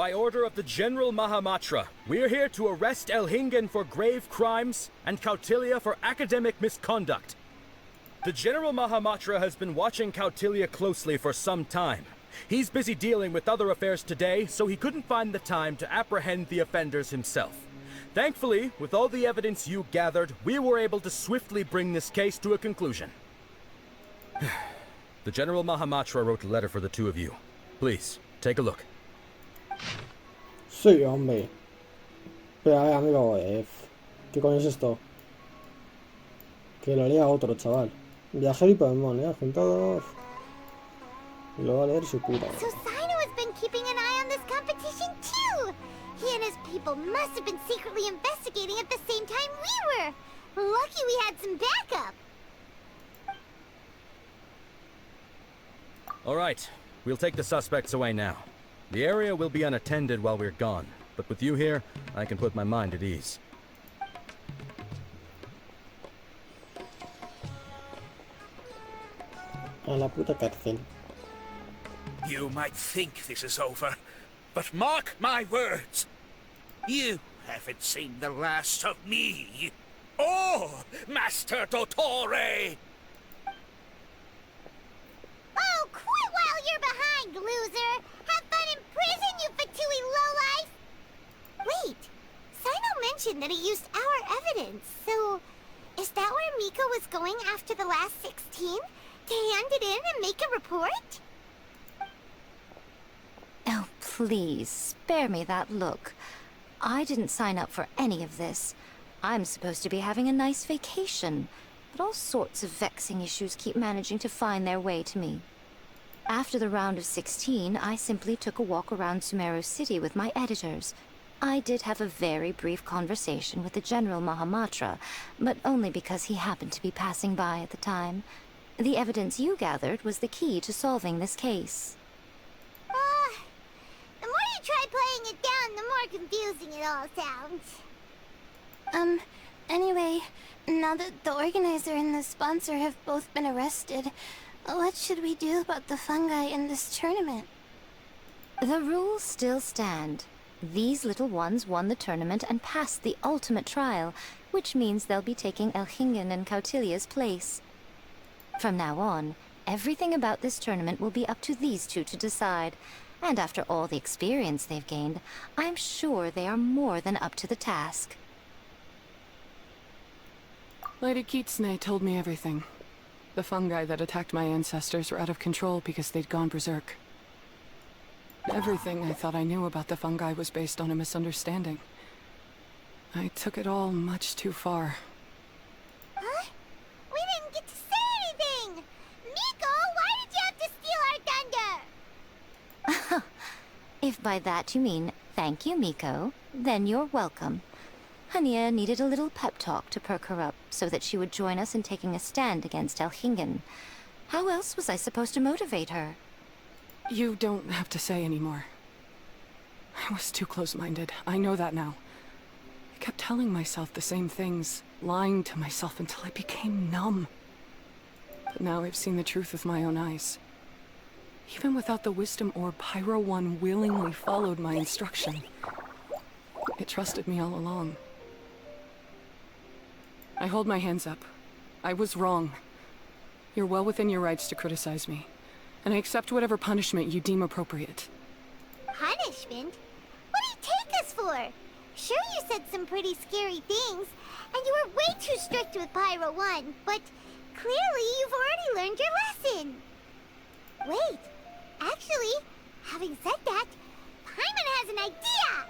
by order of the General Mahamatra, we're here to arrest Elhingen for grave crimes and Kautilya for academic misconduct. The General Mahamatra has been watching Kautilya closely for some time. He's busy dealing with other affairs today, so he couldn't find the time to apprehend the offenders himself. Thankfully, with all the evidence you gathered, we were able to swiftly bring this case to a conclusion. The General Mahamatra wrote a letter for the two of you. Please, take a look. Sí, hombre. Pero amigo, ¿qué coño es esto? Que lo lea otro, chaval. Viajero y Pokémon, juntados. Y lo va a leer su puta. So Sino has been keeping an eye on this competition too. He and his people must have been secretly investigating at the same time we were. Lucky we had some backup. All right, we'll take the suspects away now. The area will be unattended while we're gone, but with you here, I can put my mind at ease. A la puta cárcel. You might think this is over, but mark my words. You haven't seen the last of me. Oh, Master Dottore! Oh, quit while you're behind, loser! Have fun in prison, you fatui lowlife! Wait, Sino mentioned that he used our evidence, so is that where Miko was going after the last 16? To hand it in and make a report? Oh, please, spare me that look. I didn't sign up for any of this. I'm supposed to be having a nice vacation, but all sorts of vexing issues keep managing to find their way to me. After the round of 16, I simply took a walk around Sumeru City with my editors. I did have a very brief conversation with the General Mahamatra, but only because he happened to be passing by at the time. The evidence you gathered was the key to solving this case. The more you try playing it down, the more confusing it all sounds. Anyway, now that the organizer and the sponsor have both been arrested, what should we do about the fungi in this tournament? The rules still stand. These little ones won the tournament and passed the ultimate trial, which means they'll be taking Elhingen and Kautilya's place. From now on, everything about this tournament will be up to these two to decide, and after all the experience they've gained, I'm sure they are more than up to the task. Lady Kitsune told me everything. The fungi that attacked my ancestors were out of control because they'd gone berserk. Everything I thought I knew about the fungi was based on a misunderstanding. I took it all much too far. Huh? We didn't get to say anything! Miko, why did you have to steal our thunder? If by that you mean thank you, Miko, then you're welcome. Hania needed a little pep talk to perk her up so that she would join us in taking a stand against Elhingen. How else was I supposed to motivate her? You don't have to say anymore. I was too close-minded. I know that now. I kept telling myself the same things, lying to myself until I became numb. But now I've seen the truth with my own eyes. Even without the wisdom orb, Pyro 1 willingly followed my instruction. It trusted me all along. I hold my hands up. I was wrong. You're well within your rights to criticize me, and I accept whatever punishment you deem appropriate. Punishment? What do you take us for? Sure, you said some pretty scary things, and you were way too strict with Pyro 1, but clearly you've already learned your lesson. Wait, actually, having said that, Paimon has an idea!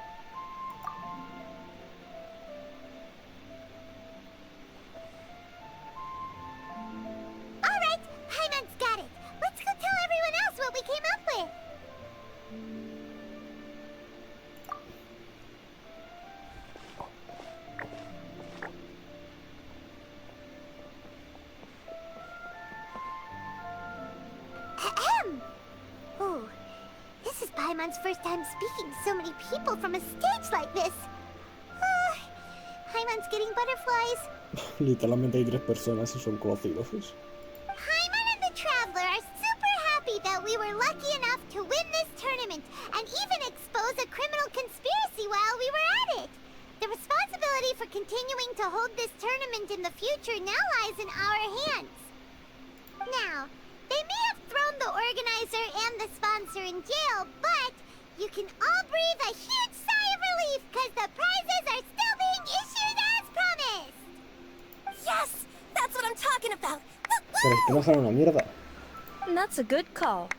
Alright, Paimon's got it. Let's go tell everyone else what we came up with. Ahem. Oh, this is Paimon's first time speaking to so many people from a stage like this. Paimon's getting butterflies. Literalmente hay 3 personas y son conocidos. Paimon and the Traveler are super happy that we were lucky enough to win this tournament and even expose a criminal conspiracy while we were at it. The responsibility for continuing to hold this tournament in the future now lies in our hands. Now, they may have thrown the organizer and the sponsor in jail, but you can all breathe a huge sigh of relief because the prizes are still being issued as promised. Yes! That's what I'm talking about! Pero es que bajan una mierda. That's a good call.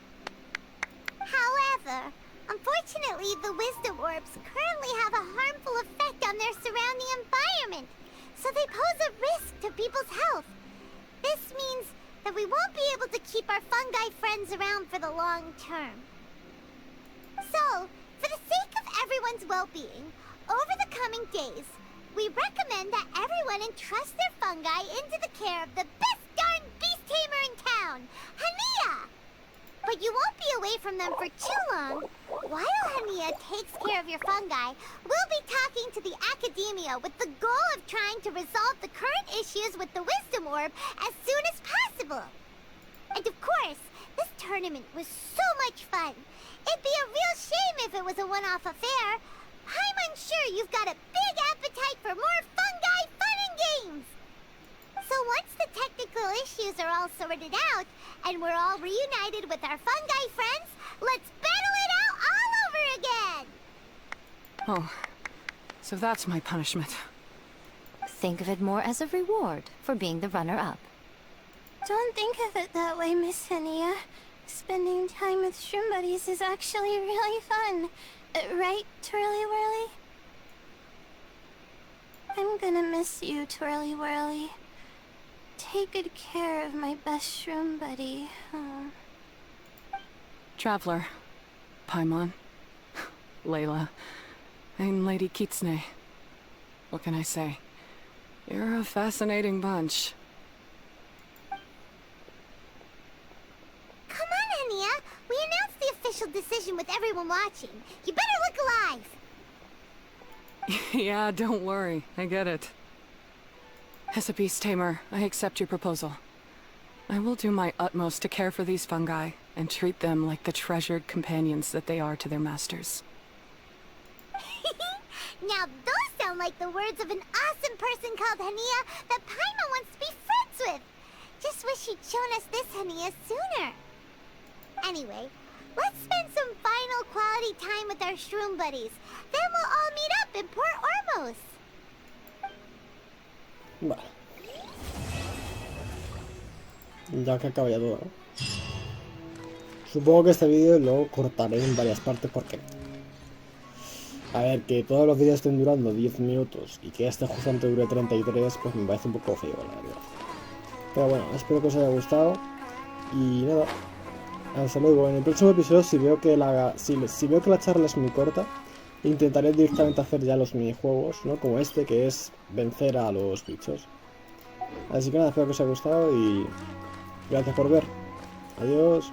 However, unfortunately, the wisdom orbs currently have a harmful effect on their surrounding environment, so they pose a risk to people's health. This means that we won't be able to keep our fungi friends around for the long term. So, for the sake of everyone's well-being, over the coming days, we recommend that everyone entrust their fungi into the care of the best darn beast tamer in town, Hania! But you won't be away from them for too long. While Hania takes care of your fungi, we'll be talking to the academia with the goal of trying to resolve the current issues with the wisdom orb as soon as possible. And of course, this tournament was so much fun. It'd be a real shame if it was a one-off affair. I'm unsure you've got a big appetite for more fungi fun and games. So once the technical issues are all sorted out, and we're all reunited with our fungi friends, let's battle it out all over again! Oh, so that's my punishment. Think of it more as a reward for being the runner-up. Don't think of it that way, Miss Hania. Spending time with shroom buddies is actually really fun. Right, Twirly Whirly? I'm gonna miss you, Twirly Whirly. Take good care of my best shroom buddy. Traveler, Paimon, Layla, and Lady Kitsune. What can I say? You're a fascinating bunch. Come on, Hania. We announced the official decision with everyone watching. You better look alive. Yeah, don't worry. I get it. As a beast tamer, I accept your proposal. I will do my utmost to care for these fungi and treat them like the treasured companions that they are to their masters. Now those sound like the words of an awesome person called Hania that Paimon wants to be friends with. Just wish she'd shown us this Hania sooner. Anyway, let's spend some final quality time with our shroom buddies. Then we'll all meet up in Port Ormos. Vale. Ya que acaba ya todo, ¿no? Supongo que este vídeo lo cortaré en varias partes porque... A ver, que todos los vídeos estén durando 10 minutos y que este justamente dure 33, pues me parece un poco feo, la verdad. Pero bueno, espero que os haya gustado. Y nada, hasta luego. En el próximo episodio, si veo que la charla es muy corta, intentaré directamente hacer ya los minijuegos, ¿no? Como este, que es vencer a los bichos. Así que nada, espero que os haya gustado y gracias por ver. Adiós.